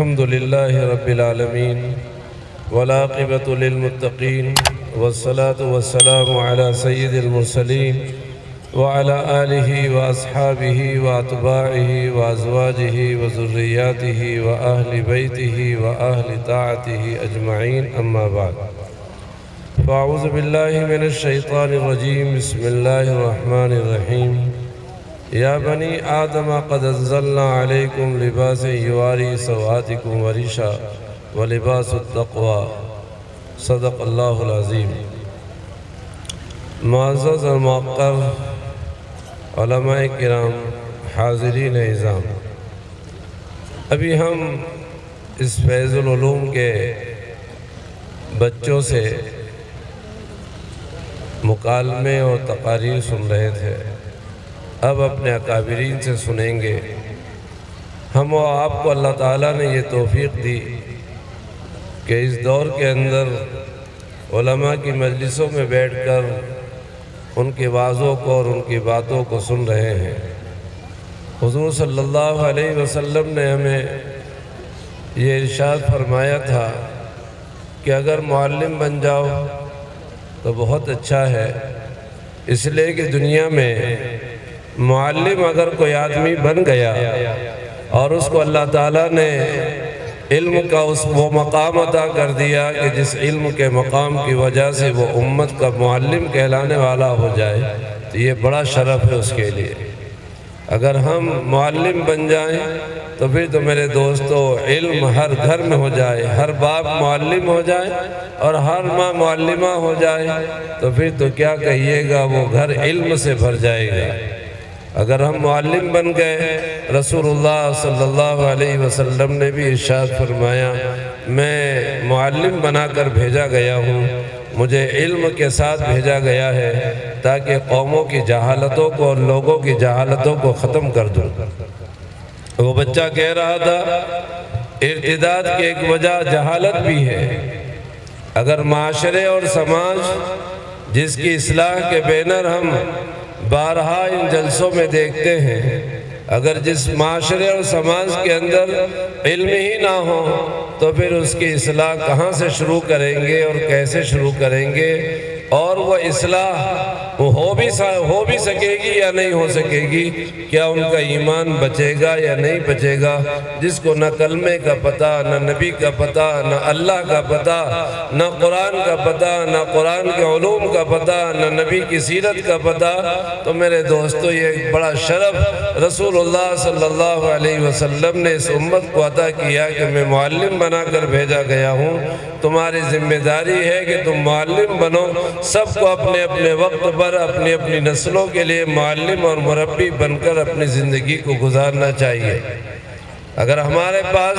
الحمد لله رب العالمين والعاقبة للمتقين والصلاة والسلام على سيد المرسلين وعلى آله وأصحابه وأتباعه وأزواجه وذرياته وأهل بيته وأهل طاعته أجمعين أما بعد فأعوذ بالله من الشيطان الرجيم بسم الله الرحمن الرحيم يا بني آدم قد أنزلنا عليكم لباسا يواري سوآتكم وريشا ولباس التقوى صدق اللہ العظیم۔ معزز اور موقر علماء کرام، حاضرین اعظام، ابھی ہم اس فیض العلوم کے بچوں سے مکالمے اور تقاریر سن رہے تھے، اب اپنے اکابرین سے سنیں گے۔ ہم و آپ کو اللہ تعالیٰ نے یہ توفیق دی کہ اس دور کے اندر علماء کی مجلسوں میں بیٹھ کر ان کی وعظوں کو اور ان کی باتوں کو سن رہے ہیں۔ حضور صلی اللہ علیہ وسلم نے ہمیں یہ ارشاد فرمایا تھا کہ اگر معلم بن جاؤ تو بہت اچھا ہے، اس لیے کہ دنیا میں معلم اگر کوئی آدمی بن گیا اور اس کو اللہ تعالیٰ نے علم کا وہ مقام عطا کر دیا کہ جس علم کے مقام کی وجہ سے وہ امت کا معلم کہلانے والا ہو جائے، تو یہ بڑا شرف ہے اس کے لیے۔ اگر ہم معلم بن جائیں تو پھر تو میرے دوستو علم ہر گھر میں ہو جائے، ہر باپ معلم ہو جائے اور ہر ماں معلمہ ہو جائے تو پھر تو کیا کہیے گا، وہ گھر علم سے بھر جائے گا۔ اگر ہم معلم بن گئے، رسول اللہ صلی اللہ علیہ وسلم نے بھی ارشاد فرمایا، میں معلم بنا کر بھیجا گیا ہوں، مجھے علم کے ساتھ بھیجا گیا ہے تاکہ قوموں کی جہالتوں کو اور لوگوں کی جہالتوں کو ختم کر دوں۔ وہ بچہ کہہ رہا تھا ارتداد کی ایک وجہ جہالت بھی ہے۔ اگر معاشرے اور سماج جس کی اصلاح کے بینر ہم بارہا ان جلسوں میں دیکھتے ہیں، اگر جس معاشرے اور سماج کے اندر علم ہی نہ ہو تو پھر اس کی اصلاح کہاں سے شروع کریں گے اور کیسے شروع کریں گے، اور وہ اصلاح ہو بھی سکے گی یا نہیں ہو سکے گی؟ کیا ان کا ایمان بچے گا یا نہیں بچے گا؟ جس کو نہ کلمے کا پتہ، نہ نبی کا پتہ، نہ اللہ کا پتہ، نہ قرآن کا پتہ، نہ قرآن کے علوم کا پتہ، نہ نبی کی سیرت کا پتہ، تو میرے دوستو یہ ایک بڑا شرف رسول اللہ صلی اللہ علیہ وسلم نے اس امت کو عطا کیا کہ میں معلم بنا کر بھیجا گیا ہوں۔ تمہاری ذمہ داری ہے کہ تم معلم بنو، سب کو اپنے اپنے وقت پر اپنی اپنی نسلوں کے لیے معلم اور مربی بن کر اپنی زندگی کو گزارنا چاہیے۔ اگر ہمارے پاس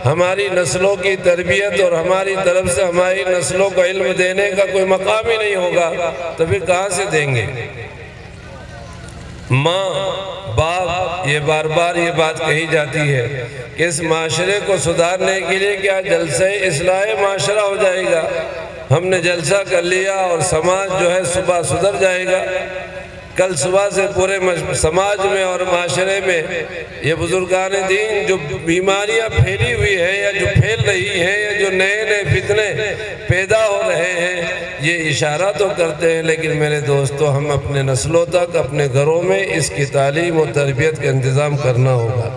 ہماری نسلوں کی تربیت اور ہماری طرف سے ہماری نسلوں کو علم دینے کا کوئی مقام ہی نہیں ہوگا تو پھر کہاں سے دیں گے؟ ماں باپ یہ بار بار یہ بات کہی جاتی ہے کہ اس معاشرے کو سدھارنے کے لیے کیا جلسہ اصلاح معاشرہ ہو جائے گا؟ ہم نے جلسہ کر لیا اور سماج جو ہے صبح سدھر جائے گا؟ کل صبح سے پورے سماج میں اور معاشرے میں یہ بزرگان دین جو بیماریاں پھیلی ہوئی ہیں یا جو پھیل رہی ہیں یا جو نئے نئے فتنے پیدا ہو رہے ہیں، یہ اشارہ تو کرتے ہیں، لیکن میرے دوستو ہم اپنے نسلوں تک اپنے گھروں میں اس کی تعلیم و تربیت کا انتظام کرنا ہوگا۔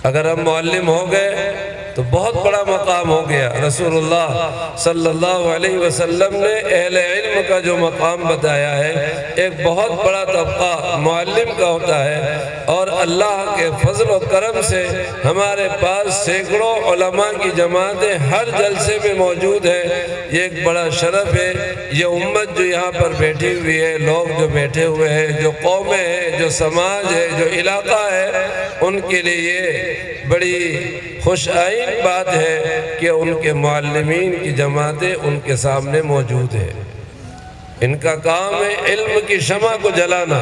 اگر ہم معلم ہو گئے تو بہت بڑا مقام ہو گیا۔ رسول اللہ صلی اللہ علیہ وسلم نے اہل علم کا جو مقام بتایا ہے، ایک بہت بڑا طبقہ معلم کا ہوتا ہے، اور اللہ کے فضل و کرم سے ہمارے پاس سینکڑوں علماء کی جماعتیں ہر جلسے میں موجود ہیں۔ یہ ایک بڑا شرف ہے۔ یہ امت جو یہاں پر بیٹھی ہوئی ہے، لوگ جو بیٹھے ہوئے ہیں، جو قومیں ہیں، جو سماج ہے، جو علاقہ ہے، ان کے لیے یہ بڑی خوش آئین بات ہے کہ ان کے معلمین کی جماعتیں ان کے سامنے موجود ہیں۔ ان کا کام ہے علم کی شمع کو جلانا۔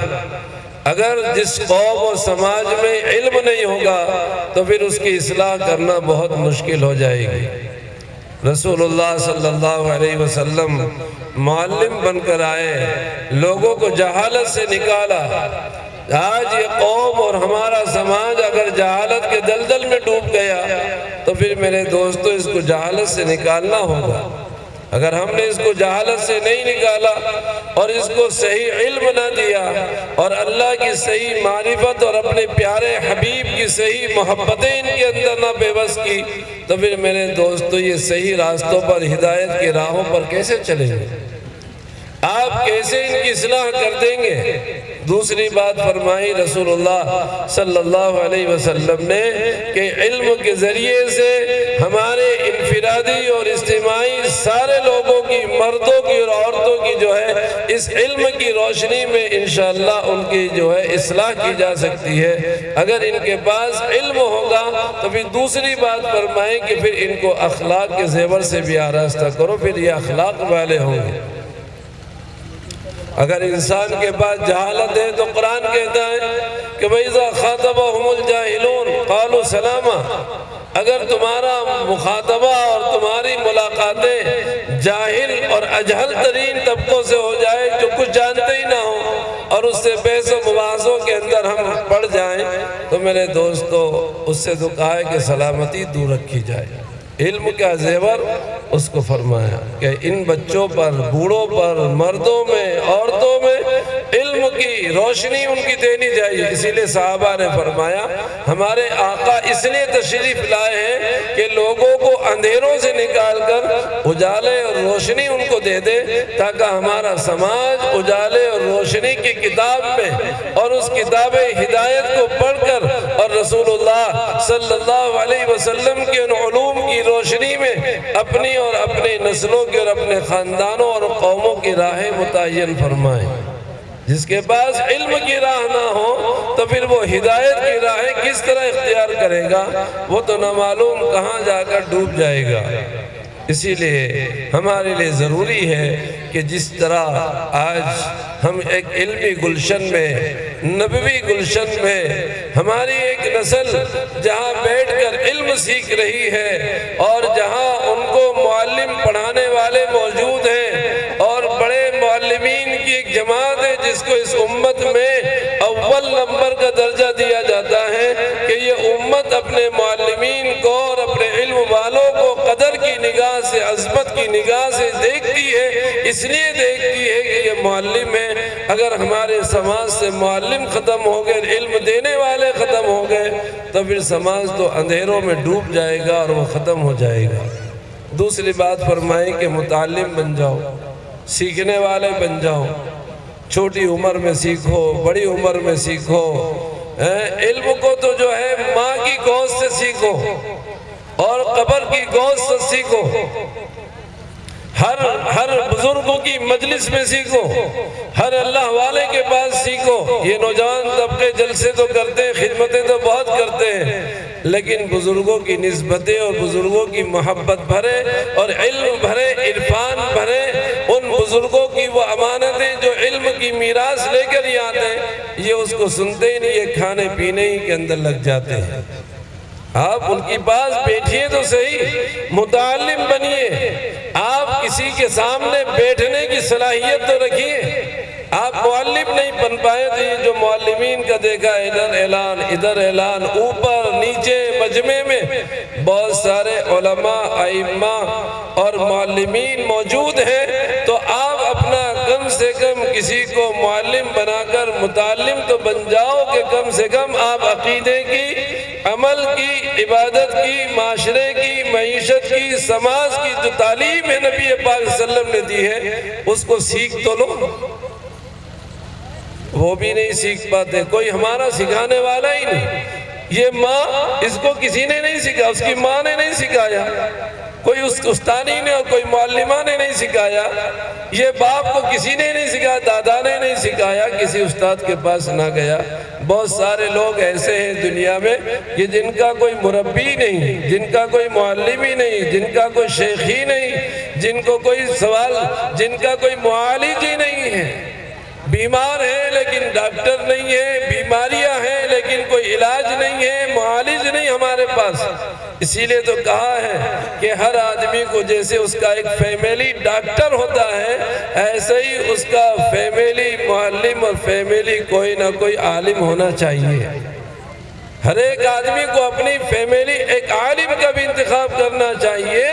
اگر جس قوم و سماج میں علم نہیں ہوگا تو پھر اس کی اصلاح کرنا بہت مشکل ہو جائے گی۔ رسول اللہ صلی اللہ علیہ وسلم معلم بن کر آئے، لوگوں کو جہالت سے نکالا، آج یہ قوم اور ہمارا سماج اگر جہالت کے دلدل میں ڈوب گیا تو پھر میرے دوستو اس کو جہالت سے نکالنا ہوگا۔ اگر ہم نے اس کو جہالت سے نہیں نکالا اور اس کو صحیح علم نہ دیا اور اللہ کی صحیح معرفت اور اپنے پیارے حبیب کی صحیح محبتیں ان کے اندر نہ بے بس کی تو پھر میرے دوستو یہ صحیح راستوں پر ہدایت کی راہوں پر کیسے چلیں گے؟ آپ کیسے ان کی اصلاح کر دیں گے؟ دوسری بات فرمائی رسول اللہ صلی اللہ علیہ وسلم نے کہ علم کے ذریعے سے ہمارے انفرادی اور اجتماعی سارے لوگوں کی، مردوں کی اور عورتوں کی جو ہے اس علم کی روشنی میں انشاءاللہ ان کی جو ہے اصلاح کی جا سکتی ہے۔ اگر ان کے پاس علم ہوگا تو پھر دوسری بات فرمائیں کہ پھر ان کو اخلاق کے زیور سے بھی آراستہ کرو، پھر یہ اخلاق والے ہوں گے۔ اگر انسان کے پاس جہالت ہے تو قرآن کہتا ہے کہ وَإِذَا خَاطَبَهُمُ الْجَاهِلُونَ قَالُوا سَلَامًا، اگر تمہارا مخاطبہ اور تمہاری ملاقاتیں جاہل اور اجہل ترین طبقوں سے ہو جائے جو کچھ جانتے ہی نہ ہوں اور اس سے بحث و مباحثوں کے اندر ہم پڑ جائیں تو میرے دوستو اس سے تو کہا ہے کہ سلامتی دور رکھی جائے۔ علم کا زیور اس کو فرمایا کہ ان بچوں پر، بوڑھوں پر، مردوں میں، عورتوں میں علم کی روشنی ان کی دینی چاہیے۔ اسی لیے صحابہ نے فرمایا ہمارے آقا اس لیے تشریف لائے ہیں کہ لوگوں کو اندھیروں سے نکال کر اجالے اور روشنی ان کو دے دے تاکہ ہمارا سماج اجالے اور روشنی کی کتاب میں اور اس کتاب ہدایت کو پڑھ کر اور رسول اللہ صلی اللہ علیہ وسلم کے ان علوم کی روشنی میں اپنی اور اپنے نسلوں کے اور اپنے خاندانوں اور قوموں کی راہیں متعین فرمائیں۔ جس کے پاس علم کی راہ نہ ہو تو پھر وہ ہدایت کی راہیں کس طرح اختیار کرے گا؟ وہ تو نہ معلوم کہاں جا کر ڈوب جائے گا۔ اسی لیے ہمارے لیے ضروری ہے کہ جس طرح آج ہم ایک علمی گلشن میں، نبوی گلشن میں ہماری ایک نسل جہاں بیٹھ کر علم سیکھ رہی ہے اور جہاں ان کو معلم پڑھانے والے موجود ہیں اور بڑے معلمین کی ایک جماعت ہے جس کو اس امت میں اول نمبر کا درجہ دیا جاتا ہے کہ یہ امت اپنے معلمین کو اور اپنے علم والوں کو قدر کی نگاہ سے، عظمت کی نگاہ سے دیکھتی ہے، اس لیے دیکھتی ہے کہ یہ معلم ہے۔ اگر ہمارے سماج سے معلم ختم ہو گئے، علم دینے والے ختم ہو گئے تو پھر سماج تو اندھیروں میں ڈوب جائے گا اور وہ ختم ہو جائے گا۔ دوسری بات فرمائیں کہ متعلم بن جاؤ، سیکھنے والے بن جاؤ، چھوٹی عمر میں سیکھو، بڑی عمر میں سیکھو۔ علم کو تو جو ہے ماں کی گود سے سیکھو اور قبر کی گود سے سیکھو، ہر بزرگوں کی مجلس میں سیکھو، ہر اللہ والے کے پاس سیکھو۔ یہ نوجوان طبقے جلسے تو کرتے ہیں، خدمتیں تو بہت کرتے ہیں، لیکن بزرگوں کی نسبتیں اور بزرگوں کی محبت بھرے اور علم بھرے، عرفان بھرے ان بزرگوں کی وہ امانتیں جو علم کی میراث لے کر ہی آتے ہیں، یہ اس کو سنتے ہی نہیں، یہ کھانے پینے ہی کے اندر لگ جاتے ہیں۔ آپ ان کی پاس بیٹھیے تو صحیح، متعلم بنیے، آپ کسی کے سامنے بیٹھنے کی صلاحیت تو رکھیے۔ آپ معلم نہیں بن پائے تو یہ جو معلمین کا دیکھا ادھر اعلان ادھر اعلان، اوپر نیچے مجمع میں بہت سارے علماء، ائمہ اور معلمین موجود ہیں، تو آپ اپنا کم سے کم کسی کو معلم بنا کر متعلم تو بن جاؤ کہ کم سے کم آپ عقیدے کی، عمل کی، عبادت کی، معاشرے کی، معیشت کی، سماج کی جو تعلیم ہے نبی پاک صلی اللہ علیہ وسلم نے دی ہے اس کو سیکھ تو لو۔ وہ بھی نہیں سیکھ پاتے، کوئی ہمارا سکھانے والا ہی نہیں۔ یہ ماں، اس کو کسی نے نہیں سکھایا، اس کی ماں نے نہیں سکھایا، کوئی استانی نے اور کوئی معلمہ نے نہیں سکھایا، یہ باپ کو کسی نے نہیں سکھایا، دادا نے نہیں سکھایا، کسی استاد کے پاس نہ گیا۔ بہت سارے لوگ ایسے ہیں دنیا میں کہ جن کا کوئی مربی نہیں، جن کا کوئی معلم ہی نہیں، جن کا کوئی شیخ ہی نہیں، جن کو کوئی سوال، جن کا کوئی معالج ہی نہیں ہے، بیمار ہیں لیکن ڈاکٹر نہیں ہے، بیماریاں ہیں لیکن کوئی علاج نہیں ہے، معالج نہیں ہمارے پاس۔ اسی لیے تو کہا ہے کہ ہر آدمی کو جیسے اس کا ایک فیملی ڈاکٹر ہوتا ہے، ایسے ہی اس کا فیملی معلم اور فیملی کوئی نہ کوئی عالم ہونا چاہیے۔ ہر ایک آدمی کو اپنی فیملی ایک عالم کا بھی انتخاب کرنا چاہیے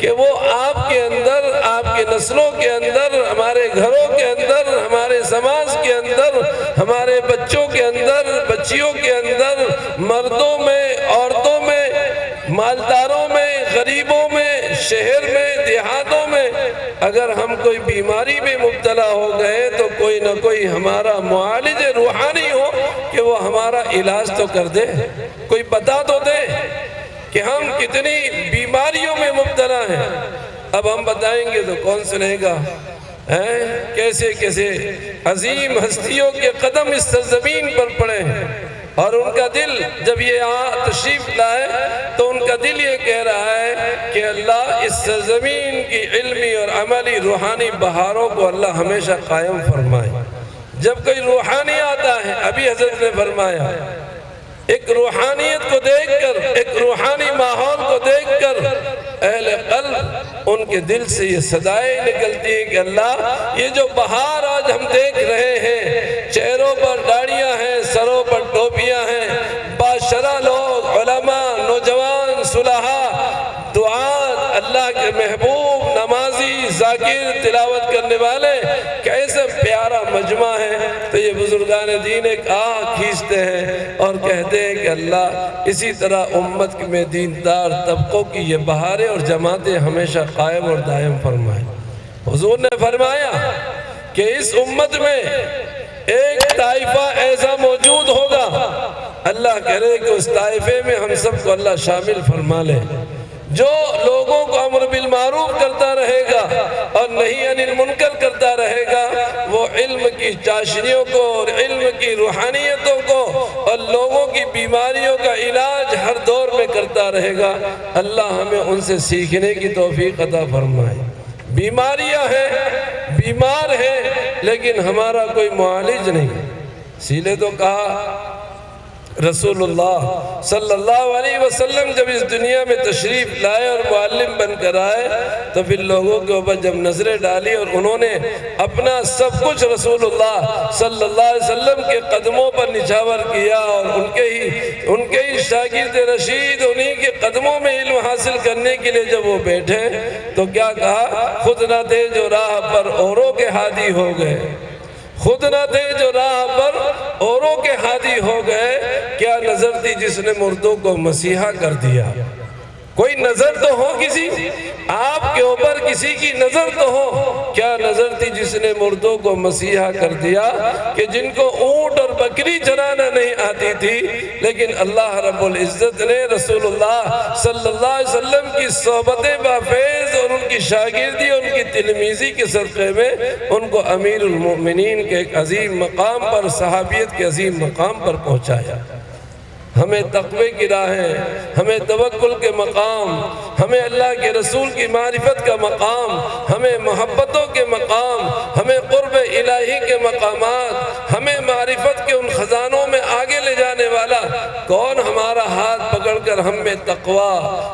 کہ وہ آپ کے اندر، آپ کے نسلوں کے اندر، ہمارے گھروں کے اندر، ہمارے سماج کے اندر، ہمارے بچوں کے اندر، بچیوں کے اندر، مردوں میں، عورتوں میں، مالداروں میں، غریبوں میں، شہر میں، دیہاتوں میں اگر ہم کوئی بیماری میں مبتلا ہو گئے تو کوئی نہ کوئی ہمارا معالج روحانی ہو کہ وہ ہمارا علاج تو کر دے، کوئی بتا تو دے کہ ہم کتنی بیماریوں میں مبتلا ہیں۔ اب ہم بتائیں گے تو کون سنے گا؟ کیسے کیسے عظیم ہستیوں کے قدم اس سرزمین پر پڑے ہیں، اور ان کا دل جب یہ تشریف لائے تو ان کا دل یہ کہہ رہا ہے کہ اللہ اس سرزمین کی علمی اور عملی روحانی بہاروں کو اللہ ہمیشہ قائم فرمائے۔ جب کوئی روحانی آتا ہے، ابھی حضرت نے فرمایا، ایک روحانیت کو دیکھ کر، ایک روحانی ماحول کو دیکھ کر اہل قلب ان کے دل سے یہ صدائیں نکلتی ہیں کہ اللہ یہ جو بہار آج ہم دیکھ رہے ہیں، چہروں پر داڑھیاں ہیں، سروں پر ٹوپیاں ہیں، باشرہ لوگ، علماء، نوجوان، صلحاء، دعات، اللہ کے محبوب، نمازی، ذاکر، تلاوت کرنے والے، کیسے پیارا مجمع ہے۔ تو یہ بزرگان دین ایک آہ کھینچتے ہیں اور کہتے ہیں کہ اللہ اسی طرح امت میں دیندار طبقوں کی یہ بہاریں اور جماعتیں ہمیشہ قائم اور دائم فرمائے۔ حضور نے فرمایا کہ اس امت میں ایک طائفہ ایسا موجود ہوگا، اللہ کرے کہ اس طائفے میں ہم سب کو اللہ شامل فرما لے، جو لوگوں کو امر بالمعروف کرتا رہے گا اور نہی عن المنکر کرتا رہے گا، وہ علم کی چاشنیوں کو اور علم کی روحانیتوں کو اور لوگوں کی بیماریوں کا علاج ہر دور میں کرتا رہے گا۔ اللہ ہمیں ان سے سیکھنے کی توفیق عطا فرمائے۔ بیماریاں ہیں، بیمار ہیں، لیکن ہمارا کوئی معالج نہیں۔ اسی لیے تو کہا رسول اللہ صلی اللہ علیہ وسلم جب اس دنیا میں تشریف لائے اور معلم بن کر آئے تو پھر لوگوں کے اوپر جب نظریں ڈالی اور انہوں نے اپنا سب کچھ رسول اللہ صلی اللہ علیہ وسلم کے قدموں پر نچھاور کیا اور ان کے ہی شاگرد رشید انہی کے قدموں میں علم حاصل کرنے کے لیے جب وہ بیٹھے تو کیا کہا؟ خود نہ تھے جو راہ پر اوروں کے ہادی ہو گئے، خود نہ تھے جو راہ پر اوروں کے ہادی ہو گئے، کیا نظر تھی جس نے مردوں کو مسیحا کر دیا۔ کوئی نظر تو ہو کسی آپ کے اوپر، کسی کی نظر تو ہو، کیا نظر تھی جس نے مردوں کو مسیحا کر دیا کہ جن کو اونٹ اور بکری چرانا نہیں آتی تھی، لیکن اللہ رب العزت نے رسول اللہ صلی اللہ علیہ وسلم کی صحبت بافیض اور ان کی شاگردی اور ان کی تلمیذی کے صدقے میں ان کو امیر المؤمنین کے ایک عظیم مقام پر، صحابیت کے عظیم مقام پر پہنچایا۔ ہمیں تقوی کی راہیں، ہمیں توکل کے مقام، ہمیں اللہ کے رسول کی معرفت کا مقام، ہمیں محبتوں کے مقام، ہمیں قرب الہی کے مقامات، ہمیں معرفت کے ان خزانوں میں آگے لے جانے والا کون ہمارا ہاتھ پکڑ کر ہم میں تقوی،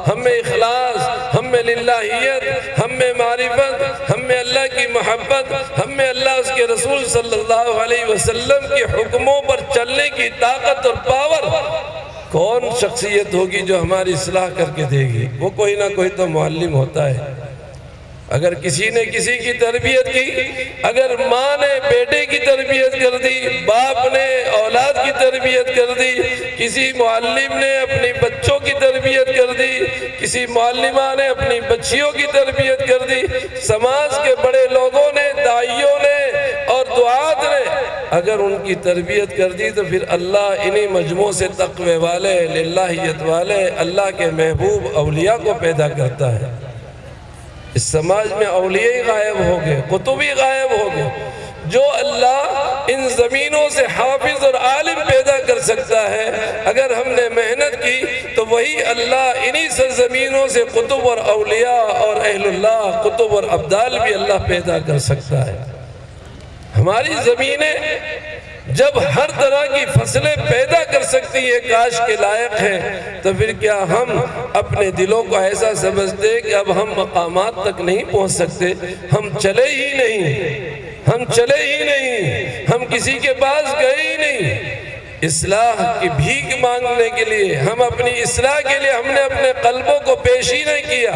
ہم میں اخلاص، ہم میں للہیت، ہم میں معرفت، ہم میں اللہ کی محبت، ہم میں اللہ اس کے رسول صلی اللہ علیہ وسلم کے حکموں پر چلنے کی طاقت اور پاور، کون شخصیت ہوگی جو ہماری اصلاح کر کے دے گی؟ وہ کوئی نہ کوئی تو معلم ہوتا ہے۔ اگر کسی نے کسی کی تربیت کی، اگر ماں نے بیٹے کی تربیت کر دی، باپ نے اولاد کی تربیت کر دی، کسی معلم نے اپنی بچوں کی تربیت کر دی، کسی معلمہ نے اپنی بچیوں کی تربیت کر دی، سماج کے بڑے لوگوں نے، داعیوں نے اور دعات نے اگر ان کی تربیت کر دی تو پھر اللہ انہی مجموع سے تقوی والے، للہیت والے، اللہ کے محبوب اولیاء کو پیدا کرتا ہے۔ اس سماج میں اولیاء ہی غائب ہو گئے، قطب ہی غائب ہو گئے۔ جو اللہ ان زمینوں سے حافظ اور عالم پیدا کر سکتا ہے، اگر ہم نے محنت کی تو وہی اللہ انہی سرزمینوں سے قطب اور اولیاء اور اہل اللہ، قطب اور ابدال بھی اللہ پیدا کر سکتا ہے۔ ہماری زمینیں جب ہر طرح کی فصلیں پیدا کر سکتی ہیں، کاش کے لائق ہیں، تو پھر کیا ہم اپنے دلوں کو ایسا سمجھتے کہ اب ہم مقامات تک نہیں پہنچ سکتے؟ ہم چلے ہی نہیں، ہم کسی کے پاس گئے ہی نہیں اصلاح کی بھیک مانگنے کے لیے، ہم اپنی اصلاح کے لیے ہم نے اپنے قلبوں کو پیشی نہیں کیا،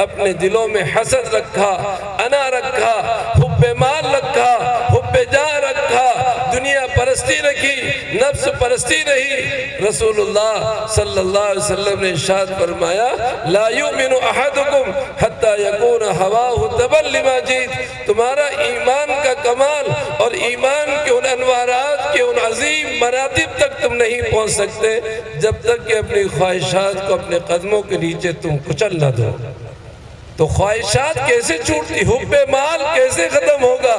اپنے دلوں میں حسد رکھا، انا رکھا، حب مال رکھا، حب جاہ رکھا، دنیا پرستی رکھی، نفس پرستی رہی۔ رسول اللہ صلی اللہ علیہ وسلم نے ارشاد فرمایا لا یؤمن احدکم حتی یکون ہواہ تبعا لما جئت، تمہارا ایمان کا کمال اور ایمان کے ان انوارات کے ان عظیم مراتب تک تم نہیں پہنچ سکتے جب تک کہ اپنی خواہشات کو اپنے قدموں کے نیچے تم کچل نہ دو۔ تو خواہشات کیسے چھوٹتی؟ حب مال کیسے ختم ہوگا؟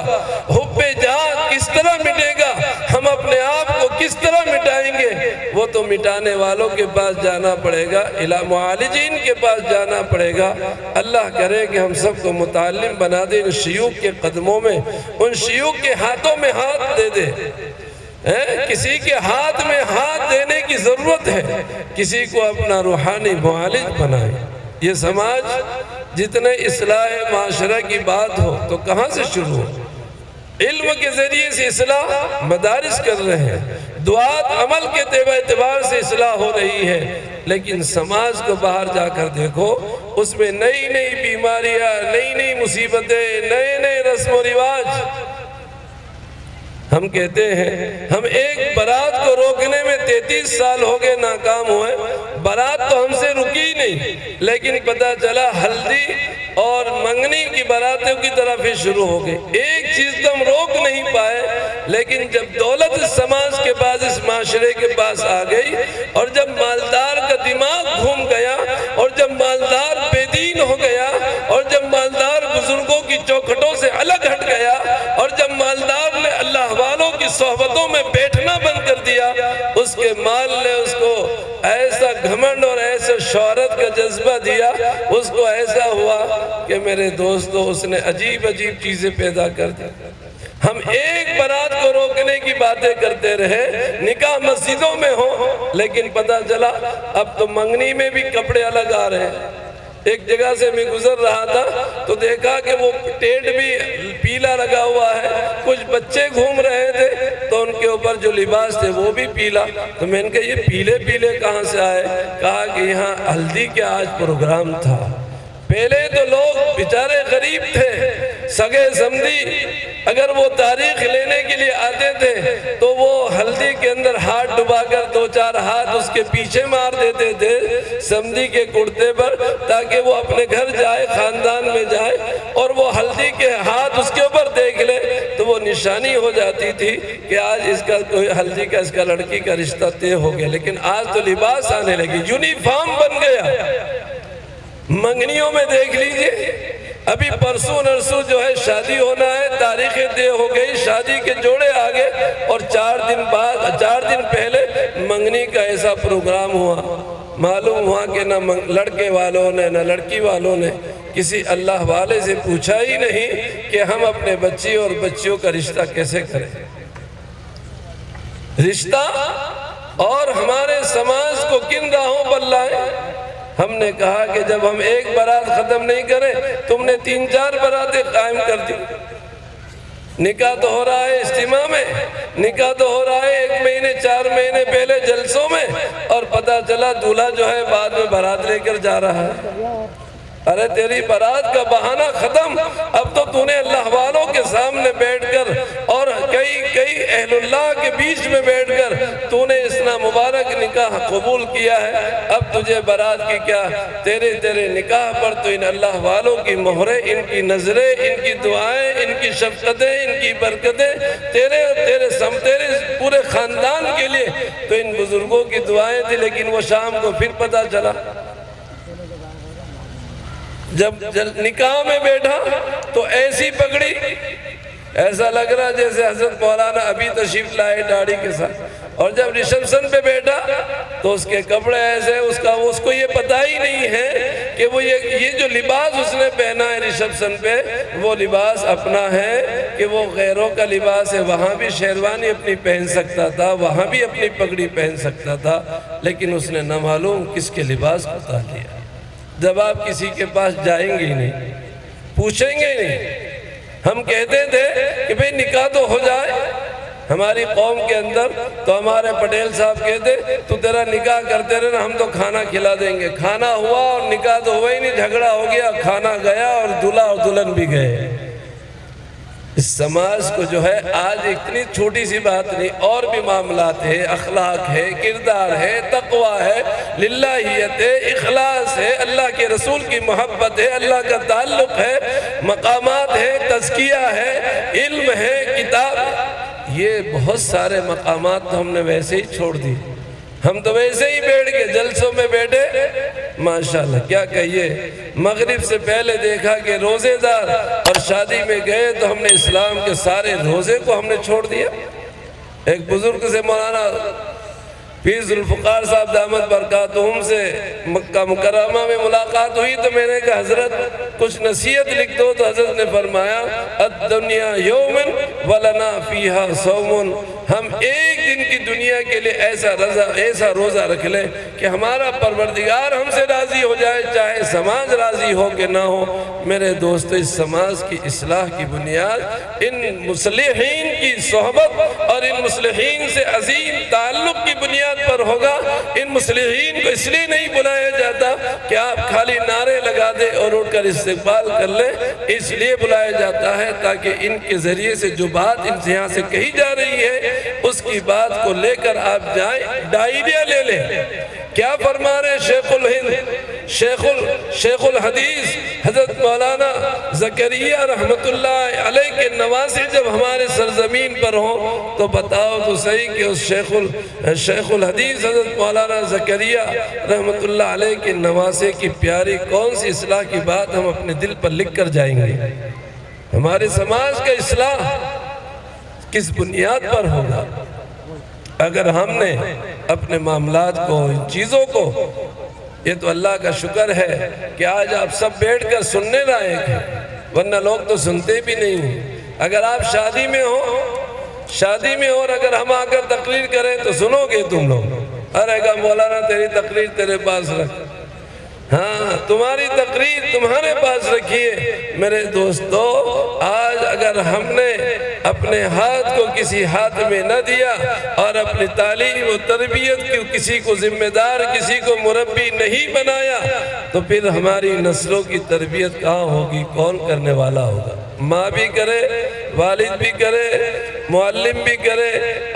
حب جاہ کس طرح مٹے گا؟ ہم اپنے آپ کو کس طرح مٹائیں گے؟ وہ تو مٹانے والوں کے پاس جانا پڑے گا، معالجین کے پاس جانا پڑے گا۔ اللہ کرے کہ ہم سب کو متعلم بنا دے، ان شیوخ کے قدموں میں، ان شیوخ کے ہاتھوں میں ہاتھ دے دے۔ کسی کے ہاتھ میں ہاتھ دینے کی ضرورت ہے، کسی کو اپنا روحانی معالج بنائے۔ یہ سماج جتنے اصلاح معاشرہ کی بات ہو تو کہاں سے شروع ہو؟ علم کے ذریعے سے اصلاح مدارس کر رہے ہیں، دعات عمل کے اعتبار سے اصلاح ہو رہی ہے، لیکن سماج کو باہر جا کر دیکھو، اس میں نئی نئی بیماریاں، نئی نئی مصیبتیں، نئے نئے رسم و رواج۔ ہم کہتے ہیں ہم ایک برات کو روکنے میں 33 سال ہو گئے ناکام ہوئے، برات تو ہم سے رکی نہیں، لیکن پتہ چلا ہلدی اور منگنی کی براتوں کی طرف ہی شروع ہو گئی۔ ایک چیز تو ہم روک نہیں پائے، لیکن جب دولت سماج کے بعد اس معاشرے کے پاس آ گئی، اور جب مالدار کا دماغ گھوم گیا، اور جب مالدار بے دین ہو گیا، اور جب مالدار بزرگوں کی چوکھٹوں سے الگ ہٹ گیا، اور جب مالدار نے اللہ والوں کی صحبتوں میں بیٹھنا بند کر دیا، اس کے مال نے اس کو ایسا گھمنڈ اور ایسا شہرت کا جذبہ دیا، اس کو ایسا ہوا کہ میرے دوستو اس نے عجیب عجیب چیزیں پیدا کر دی۔ ہم ایک برات کو روکنے کی باتیں کرتے رہے، نکاح مسجدوں میں ہو، لیکن پتہ چلا اب تو منگنی میں بھی کپڑے الگ آ رہے ہیں۔ ایک جگہ سے میں گزر رہا تھا تو دیکھا کہ وہ ٹینٹ بھی پیلا لگا ہوا ہے، کچھ بچے گھوم رہے تھے تو ان کے اوپر جو لباس تھے وہ بھی پیلا۔ تو میں نے کہا یہ پیلے پیلے کہاں سے آئے؟ کہا کہ یہاں ہلدی کے آج پروگرام تھا۔ پہلے تو لوگ بیچارے غریب تھے، سگے سمدھی اگر وہ تاریخ لینے کے لیے آتے تھے تو وہ ہلدی کے اندر ہاتھ ڈبا کر 2-4 ہاتھ اس کے پیچھے مار دیتے تھے سمدھی کے کرتے پر، تاکہ وہ اپنے گھر جائے، خاندان میں جائے، اور وہ ہلدی کے ہاتھ اس کے اوپر دیکھ لے تو وہ نشانی ہو جاتی تھی کہ آج اس کا کوئی ہلدی کا، اس کا لڑکی کا رشتہ طے ہو گیا۔ لیکن آج تو لباس آنے لگی، یونیفارم بن گیا۔ منگنیوں میں دیکھ لیجئے، ابھی پرسوں نرسوں جو ہے شادی ہونا ہے، تاریخیں طے ہو گئی، شادی کے جوڑے آگے، اور 4 دن پہلے منگنی کا ایسا پروگرام ہوا۔ معلوم ہوا کہ نہ لڑکے والوں نے نہ لڑکی والوں نے کسی اللہ والے سے پوچھا ہی نہیں کہ ہم اپنے بچی اور بچیوں کا رشتہ کیسے کریں۔ رشتہ اور ہمارے سماج کو کن راہوں پر لائیں؟ ہم نے کہا کہ جب ہم ایک برات ختم نہیں کریں، تم نے 3-4 براتیں قائم کر دی۔ نکاح تو ہو رہا ہے اجتماع میں، نکاح تو ہو رہا ہے 1 مہینے 4 مہینے پہلے جلسوں میں، اور پتہ چلا دولہا جو ہے بعد میں برات لے کر جا رہا ہے۔ ارے تیری برات کا بہانہ ختم، اب تو تو نے اللہ والوں کے سامنے بیٹھ کر اور کئی اہل اللہ کے بیچ میں بیٹھ کر تو نے اتنا مبارک نکاح قبول کیا ہے، اب تجھے برات کی کیا؟ تیرے نکاح پر تو ان اللہ والوں کی مہریں، ان کی نظریں، ان کی دعائیں، ان کی شفقتیں، ان کی برکتیں، تیرے پورے خاندان کے لیے تو ان بزرگوں کی دعائیں تھی۔ لیکن وہ شام کو پھر پتہ چلا، جب نکاح میں بیٹھا تو ایسی پگڑی، ایسا لگ رہا جیسے حضرت مولانا ابھی تشریف لائے داڑھی کے ساتھ، اور جب ریسپشن پہ بیٹھا تو اس کے کپڑے ایسے، اس کو یہ پتہ ہی نہیں ہے کہ وہ یہ جو لباس اس نے پہنا ہے ریسپشن پہ وہ لباس اپنا ہے کہ وہ غیروں کا لباس ہے، وہاں بھی شیروانی اپنی پہن سکتا تھا، وہاں بھی اپنی پگڑی پہن سکتا تھا، لیکن اس نے نہ معلوم کس کے لباس کو اتار لیا۔ جب آپ کسی کے پاس جائیں گے ہی نہیں، پوچھیں گے ہی نہیں۔ ہم کہتے تھے کہ بھئی نکاح تو ہو جائے، ہماری قوم کے اندر تو ہمارے پٹیل صاحب کہتے تو تیرا نکاح کرتے رہنا، ہم تو کھانا کھلا دیں گے۔ کھانا ہوا اور نکاح تو ہوا ہی نہیں، جھگڑا ہو گیا، کھانا گیا اور دلہا اور دلہن بھی گئے۔ اس سماج کو جو ہے آج اتنی چھوٹی سی بات نہیں، اور بھی معاملات ہے، اخلاق ہے، کردار ہے، تقوی ہے، للہیت ہے، اخلاص ہے، اللہ کے رسول کی محبت ہے، اللہ کا تعلق ہے، مقامات ہے، تزکیہ ہے، علم ہے، کتاب ہے۔ یہ بہت سارے مقامات تو ہم نے ویسے ہی چھوڑ دی، ہم تو ویسے ہی بیٹھ کے جلسوں میں بیٹھے۔ ماشاءاللہ کیا کہیے، مغرب سے پہلے دیکھا کہ روزے دار، اور شادی میں گئے تو ہم نے اسلام کے سارے روزے کو ہم نے چھوڑ دیا۔ ایک بزرگ سے مولانا پیر ذوالفقار صاحب دامت برکاتہم سے مکہ مکرمہ میں ملاقات ہوئی تو میں نے کہا حضرت کچھ نصیحت لکھ دو، تو حضرت نے فرمایا الدنیا یوم ولنا فیہا صوم، ہم ایک دن کی دنیا کے لیے ایسا روزہ رکھ لیں کہ ہمارا پروردگار ہم سے راضی ہو جائے، چاہے سماج راضی ہو کہ نہ ہو۔ میرے دوستو، اس سماج کی اصلاح کی بنیاد ان مصلحین کی صحبت اور ان مصلحین سے عظیم تعلق کی بنیاد پر ہوگا۔ ان مصلحین کو اس لیے نہیں بلایا جاتا کہ آپ خالی نعرے لگا دیں اور اٹھ کر استقبال کر لیں، اس لیے بلایا جاتا ہے تاکہ ان کے ذریعے سے جو بات ان سے یہاں سے کہی جا رہی ہے اس کی بات کو لے کر آپ جائیں، ڈائریہ لے لیں۔ کیا فرما رہے شیخ الہند، شیخ الحدیث حضرت مولانا زکریا رحمت اللہ علیہ کے نواسے جب ہمارے سرزمین پر ہوں تو بتاؤ تو صحیح کہ اس شیخ الحدیث حضرت مولانا زکریا رحمت اللہ علیہ کے نواسے کی پیاری کون سی اصلاح کی بات ہم اپنے دل پر لکھ کر جائیں گے؟ ہمارے سماج کا اصلاح کس بنیاد پر ہوگا؟ اگر ہم نے اپنے معاملات کو، ان چیزوں کو، یہ تو اللہ کا شکر ہے کہ آج آپ سب بیٹھ کر سننے لائق ہیں، ورنہ لوگ تو سنتے بھی نہیں ہیں۔ اگر آپ شادی میں ہو اور اگر ہم آ کر تقریر کریں تو سنو گے تم لوگ؟ ارے گا مولانا تیری تقریر تیرے پاس رکھ، ہاں تمہاری تقریر تمہارے پاس رکھیے۔ میرے دوستو، آج اگر ہم نے اپنے ہاتھ کو کسی ہاتھ میں نہ دیا اور اپنی تعلیم و تربیت کی کسی کو ذمہ دار، کسی کو مربی نہیں بنایا تو پھر ہماری نسلوں کی تربیت کہاں ہوگی؟ کون کرنے والا ہوگا؟ ماں بھی کرے، والد بھی کرے، معلم بھی کرے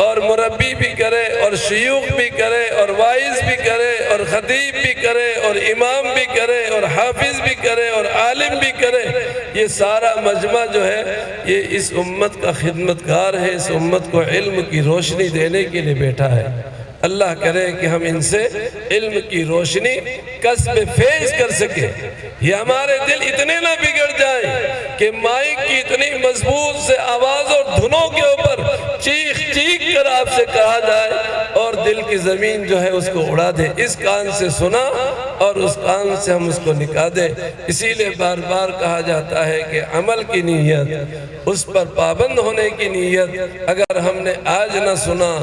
اور مربی بھی کرے اور شیوخ بھی کرے اور وائز بھی کرے اور خطیب بھی کرے اور امام بھی کرے اور حافظ بھی کرے اور عالم بھی کرے، یہ سارا مجمع جو ہے یہ اس امت کا خدمتگار ہے، اس امت کو علم کی روشنی دینے کے لیے بیٹھا ہے۔ اللہ کرے کہ ہم ان سے علم کی روشنی کسب فیض کر سکیں، یہ ہمارے دل اتنے نہ بگڑ جائیں کہ مائک کی اتنی مضبوط سے آواز اور دھنوں کے اوپر چیخ چیخ کر آپ سے کہا جائے اور دل کی زمین جو ہے اس کو اڑا دے۔ اس کان سے سنا اور اس کان سے ہم اس کو نکال دیں۔ اسی لئے بار بار کہا جاتا ہے کہ عمل کی نیت، اس پر پابند ہونے کی نیت، اگر ہم نے آج نہ سنا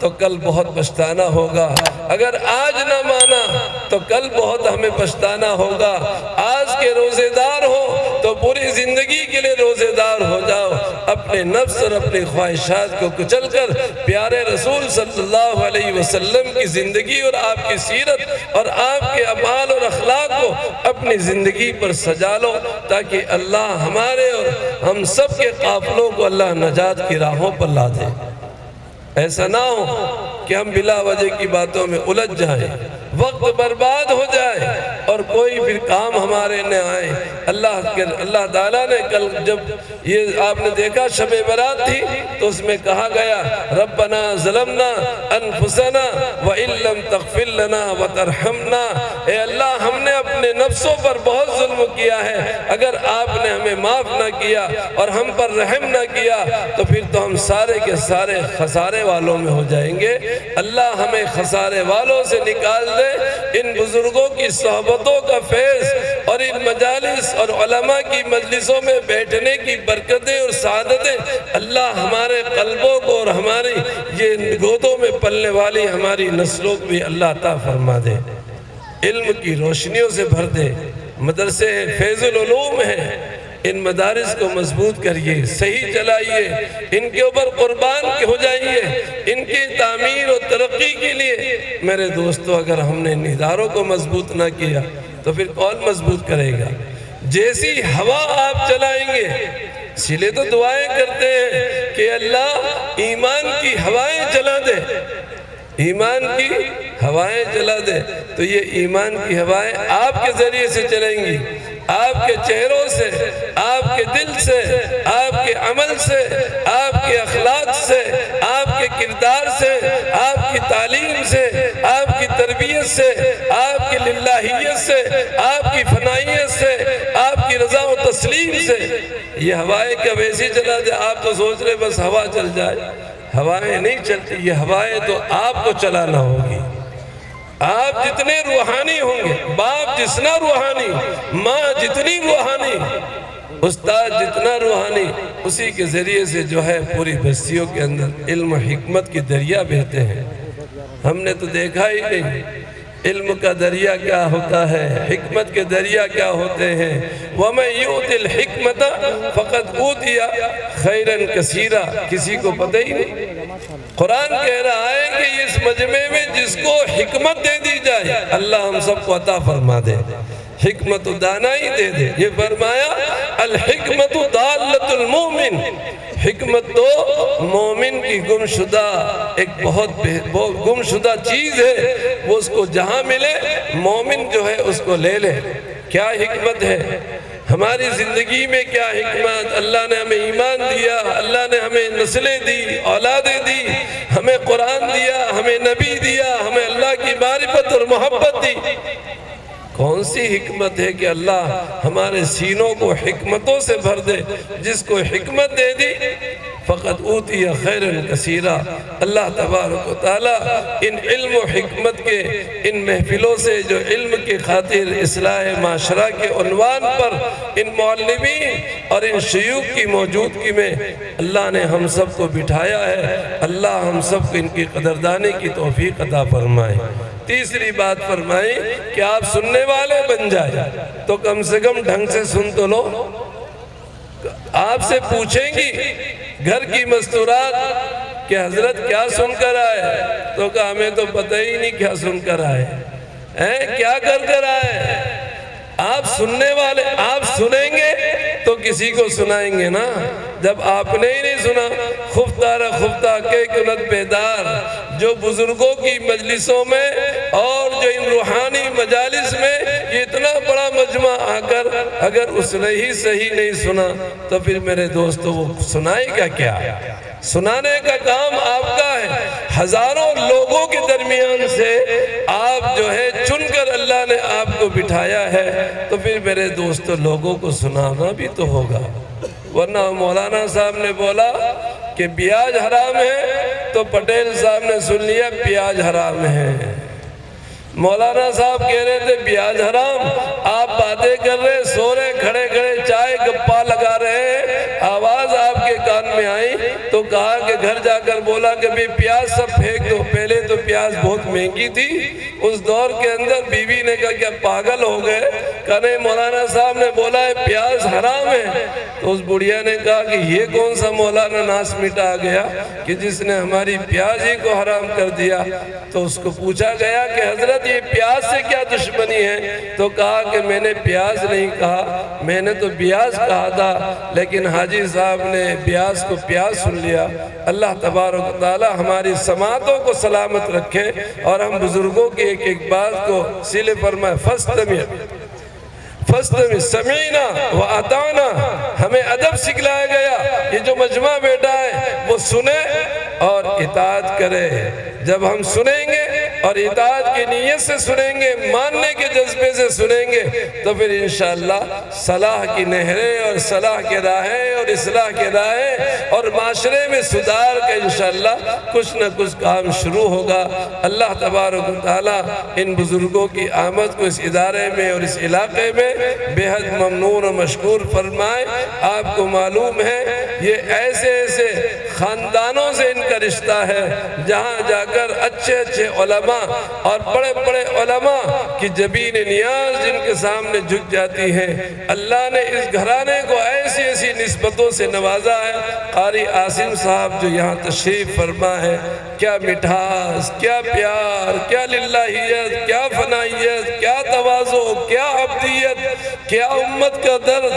تو کل بہت پچھتانا ہوگا، اگر آج نہ مانا تو کل بہت ہمیں پچھتانا ہوگا۔ آج کے روزے دار ہو تو پوری زندگی کے لیے روزے دار ہو جاؤ، اپنے نفس اور اپنی خواہشات کو کچل کر پیارے رسول صلی اللہ علیہ وسلم کی زندگی اور آپ کی سیرت اور آپ کے اعمال اور اخلاق کو اپنی زندگی پر سجا لو، تاکہ اللہ ہمارے اور ہم سب کے قافلوں کو اللہ نجات کی راہوں پر لا دے۔ ایسا نہ ہو کہ ہم بلا وجہ کی باتوں میں الجھ جائیں، وقت برباد ہو جائے اور کوئی پھر کام ہمارے نہ آئے۔ اللہ تعالیٰ نے کل جب یہ آپ نے دیکھا شب برات تھی تو اس میں کہا گیا ربنا ظلمنا انفسنا وَإِن لَّمْ تَغْفِرْ لَنَا وَتَرْحَمْنَا، اے اللہ ہم نے اپنے نفسوں پر بہت ظلم کیا ہے، اگر آپ نے ہمیں معاف نہ کیا اور ہم پر رحم نہ کیا تو پھر تو ہم سارے کے سارے خسارے والوں میں ہو جائیں گے۔ اللہ ہمیں خسارے والوں سے نکال دے ان بزرگوں کی صحبتوں کا فیض اور ان مجالس اور علماء کی مجلسوں میں بیٹھنے کی برکتیں اور سعادتیں اللہ ہمارے قلبوں کو اور ہماری یہ گودوں میں پلنے والی ہماری نسلوں کو بھی اللہ عطا فرما دے، علم کی روشنیوں سے بھر دے۔ مدرسے فیض العلوم ہیں، ان مدارس کو مضبوط کریے، صحیح چلائیے، ان کے اوپر قربان ہو جائیے، ان کی تعمیر و ترقی کے لیے۔ میرے دوستو، اگر ہم نے ان اداروں کو مضبوط نہ کیا تو پھر کون مضبوط کرے گا؟ جیسی ہوا آپ چلائیں گے، اسی لیے تو دعائیں کرتے ہیں کہ اللہ ایمان کی ہوائیں چلا دے، ایمان کی ہوائیں چلا دے۔ تو یہ ایمان کی ہوائیں آپ کے ذریعے سے چلیں گی، آپ کے چہروں سے، آپ کے دل سے، آپ کے عمل سے، آپ کے اخلاق سے، آپ کے کردار سے، آپ کی تعلیم سے، آپ کی تربیت سے، آپ کی للہیت سے، آپ کی فنائیت سے، آپ کی رضا و تسلیم سے۔ یہ ہوائیں کب ایسی چلا دے؟ آپ تو سوچ رہے بس ہوا چل جائے، ہوائیں نہیں چلتی، یہ ہوائیں تو آپ کو چلانا ہوگی۔ آپ جتنے روحانی ہوں گے، باپ جتنا روحانی، ماں جتنی روحانی، استاد جتنا روحانی، اسی کے ذریعے سے جو ہے پوری بستیوں کے اندر علم و حکمت کی دریا بہتے ہیں۔ ہم نے تو دیکھا ہی نہیں علم کا دریا کیا ہوتا ہے، حکمت کے دریا کیا ہوتے ہیں۔ وَمَن يُؤْتِ الْحِكْمَةَ فَقَدْ أُوتِيَ خَيْرًا كَثِيرًا، کسی کو پتہ ہی نہیں۔ قرآن کہہ رہا ہے کہ اس مجمع میں جس کو حکمت دے دی جائے، اللہ ہم سب کو عطا فرما دے، حکمت و دانائی دے دے۔ یہ فرمایا الحکمت ضالۃ المومن، حکمت تو مومن کی گمشدہ ایک بہت گمشدہ چیز ہے، وہ اس کو جہاں ملے مومن جو ہے اس کو لے لے۔ کیا حکمت ہے ہماری زندگی میں؟ کیا حکمت؟ اللہ نے ہمیں ایمان دیا، اللہ نے ہمیں نسلیں دی، اولادیں دی، ہمیں قرآن دیا، ہمیں نبی دیا، ہمیں اللہ کی معرفت اور محبت دی۔ کون سی حکمت ہے کہ اللہ ہمارے سینوں کو حکمتوں سے بھر دے؟ جس کو حکمت دے دی فقط اوتی خیرن کثیرا۔ اللہ تبارک و تعالی ان علم و حکمت کے ان محفلوں سے جو علم کی خاطر اصلاح معاشرہ کے عنوان پر ان معلمین اور ان شیوخ کی موجودگی میں اللہ نے ہم سب کو بٹھایا ہے، اللہ ہم سب کو ان کی قدردانی کی توفیق عطا فرمائے۔ تیسری بات فرمائی کہ آپ سننے والے بن جائیں تو کم سے کم ڈھنگ سے سن تو لو۔ آپ سے پوچھیں گی گھر کی مستورات کہ حضرت کیا سن کر آئے، تو کہا ہمیں تو پتہ ہی نہیں کیا سن کر آئے، کیا کر آئے۔ آپ سننے والے، آپ سنیں گے تو کسی کو سنائیں گے نا۔ جب آپ نے ہی نہیں سنا، خفتہ خفتہ کے کنت بیدار، جو بزرگوں کی مجلسوں میں اور جو ان روحانی مجالس میں یہ اتنا بڑا مجمع آ کر اگر اس نے ہی صحیح نہیں سنا تو پھر میرے دوستو وہ سنائے گا کیا؟ سنانے کا کام آپ کا ہے۔ ہزاروں لوگوں کے درمیان سے آپ جو ہے چن کر اللہ نے آپ کو بٹھایا ہے، تو پھر میرے دوستو لوگوں کو سنانا بھی تو ہوگا۔ ورنہ مولانا صاحب نے بولا کہ بیاج حرام ہے تو پٹیل صاحب نے سن لیا پیاز حرام ہے۔ مولانا صاحب کہہ رہے تھے بیاج حرام، آپ باتیں کر رہے، سو رہے، کھڑے کھڑے چائے گپا لگا رہے، آواز آپ کے کان میں آئی تو کہا کہ گھر جا کر بولا کہ بھی پیاز سب پھینک دو۔ پہلے تو پیاز بہت مہنگی تھی اس دور کے اندر، بیوی نے کہا کیا پاگل ہو گئے؟ کہا نہیں، مولانا صاحب نے بولا ہے پیاز حرام ہے۔ تو اس بڑھیا نے کہا کہ یہ کون سا مولانا ناس مٹا گیا کہ جس نے ہماری پیاز ہی کو حرام کر دیا؟ تو اس کو پوچھا گیا کہ حضرت یہ پیاز سے کیا دشمنی ہے؟ تو کہا کہ میں نے پیاز نہیں کہا، میں نے تو بیاز کہا تھا، لیکن حاجی صاحب نے بیاز کو پیاز سن لیا۔ اللہ تبارک و تعالی ہماری سماعتوں کو سلامت رکھے اور ہم بزرگوں کی ایک ایک بات کو سلے فرمائے۔ فَاسْتَمِعْ سَمِعْنَا وَأَطَعْنَا، ہمیں ادب سکھلایا گیا، یہ جو مجمع بیٹھا ہے وہ سنے اور اطاعت کرے۔ جب ہم سنیں گے اور اطاعت کی نیت سے سنیں گے، ماننے کے جذبے سے سنیں گے، تو پھر انشاءاللہ صلاح کی نہریں اور صلاح کے راہیں اور اصلاح کے راہیں اور معاشرے میں سدھار کا انشاءاللہ کچھ نہ کچھ کام شروع ہوگا۔ اللہ تبارک و تعالیٰ ان بزرگوں کی آمد کو اس ادارے میں اور اس علاقے میں بے حد ممنون و مشکور فرمائے۔ آپ کو معلوم ہے یہ ایسے ایسے خاندانوں سے ان کا رشتہ ہے جہاں جا کر اچھے اچھے علماء اور بڑے بڑے علماء کی جبین نیاز جن کے سامنے جھک جاتی ہیں۔ اللہ نے اس گھرانے کو ایسی ایسی نسبتوں سے نوازا ہے۔ قاری عاصم صاحب جو یہاں تشریف فرما ہے، کیا مٹھاس، کیا پیار، کیا للہیت، کیا فنائیت، کیا تواضع، کیا عبدیت، کیا امت کا درد،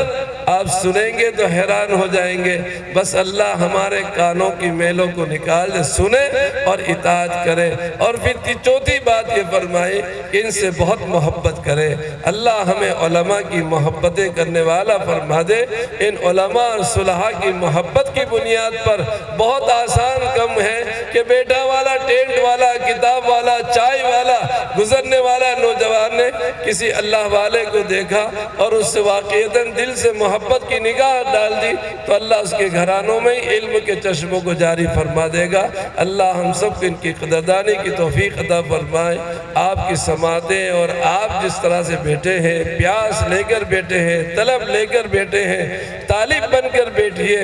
آپ سنیں گے تو حیران ہو جائیں گے۔ بس اللہ ہمارے کانوں کی میلوں کو نکال دے، سنیں اور اطاعت کرے۔ اور پھر چوتھی بات یہ فرمائی کہ ان سے بہت محبت کرے۔ اللہ ہمیں علماء کی محبتیں کرنے والا فرما دے۔ ان علماء اور صلحاء کی محبت کی بنیاد پر بہت آسان کم ہے کہ بیٹا والا، ٹینٹ والا، کتاب والا، چائے والا، گزرنے والا نوجوان نے کسی اللہ والے کو دیکھا اور اس سے واقعتاً دل سے محبت کی نگاہ ڈال دی تو اللہ اس کے گھرانوں میں علم کے چشموں کو جاری فرما دے گا۔ اللہ ہم سب کو ان کی قدردانی کی توفیق عطا فرمائے۔ آپ کی سماعتیں اور آپ جس طرح سے بیٹھے ہیں، پیاس لے کر بیٹھے ہیں، طلب لے کر بیٹھے ہیں، طالب بن کر بیٹھیے،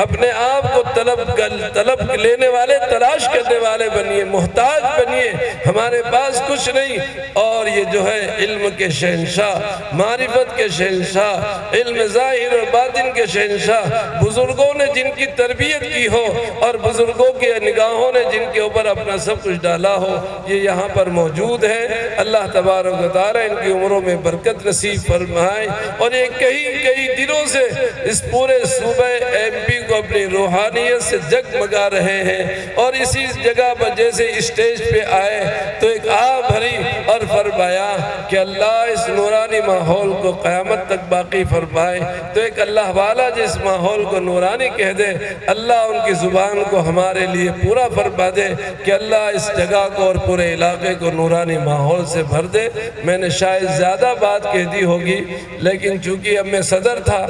اپنے آپ کو طلب لینے والے، تلاش کرنے والے بنیے، محتاج بنیے۔ ہمارے پاس کچھ نہیں، اور یہ جو ہے علم کے شہنشاہ، معرفت کے شہنشاہ، علم ظاہر اور باطن کے شہنشاہ، بزرگوں نے جن کی تربیت کی ہو اور بزرگوں کے نگاہوں نے جن کے اوپر اپنا سب کچھ ڈالا ہو، یہ یہاں پر موجود ہیں۔ اللہ تبارک و تعالیٰ ان کی عمروں میں برکت نصیب فرمائے، اور یہ کئی دنوں سے اس پورے صوبہ ایم پی کو اپنی روحانیت سے جگمگا رہے ہیں، اور اسی جگہ پر جیسے اسٹیج پہ آئے تو ایک آہ بھری اور فرمایا کہ اللہ اس نورانی ماحول کو قیامت تک باقی فرمائے۔ تو ایک اللہ والا جس ماحول کو نورانی کہہ دے، اللہ ان کی زبان کو ہمارے لیے پورا فرما دے کہ اللہ اس جگہ کو اور پورے علاقے کو نورانی ماحول سے بھر دے۔ میں نے شاید زیادہ بات کہہ دی ہوگی، لیکن چونکہ اب میں صدر تھا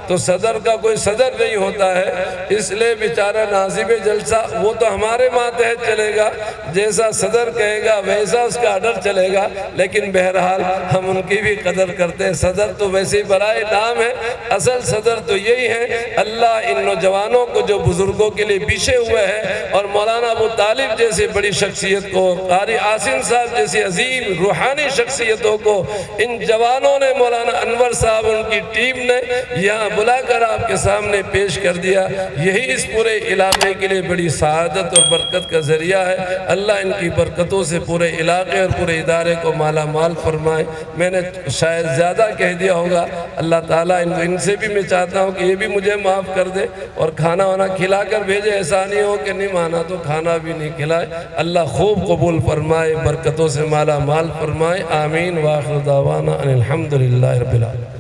تو صدر کا کوئی صدر نہیں ہوتا ہے، اس لیے بیچارہ ناظم جلسہ وہ تو ہمارے ماتحت چلے گا، جیسا صدر کہے گا ویسا اس کا آرڈر چلے گا، لیکن بہرحال ہم ان کی بھی قدر کرتے ہیں۔ صدر تو ویسے ہی برائے نام ہے، اصل صدر تو یہی ہے۔ اللہ ان نوجوانوں کو جو بزرگوں کے لیے بچھے ہوئے ہیں، اور مولانا ابو طالب جیسی بڑی شخصیت کو، قاری عاصم صاحب جیسی عظیم روحانی شخصیتوں کو ان جوانوں نے، مولانا انور صاحب ان کی ٹیم نے یہاں بلا کر آپ کے سامنے پیش کر دیا، یہی اس پورے علاقے کے لیے بڑی سعادت اور برکت کا ذریعہ ہے۔ اللہ ان کی برکتوں سے پورے علاقے اور پورے ادارے کو مالا مال فرمائے۔ میں نے شاید زیادہ کہہ دیا ہوگا، اللہ تعالیٰ ان سے بھی میں چاہتا ہوں کہ یہ بھی مجھے معاف کر دے اور کھانا وانا کھلا کر بھیجے، ایسا نہیں ہو کہ نہیں مانا تو کھانا بھی نہیں کھلائے۔ اللہ خوب قبول فرمائے، برکتوں سے مالا مال فرمائے۔ آمین۔ وآخر دعوانا ان الحمدللہ رب العالمین۔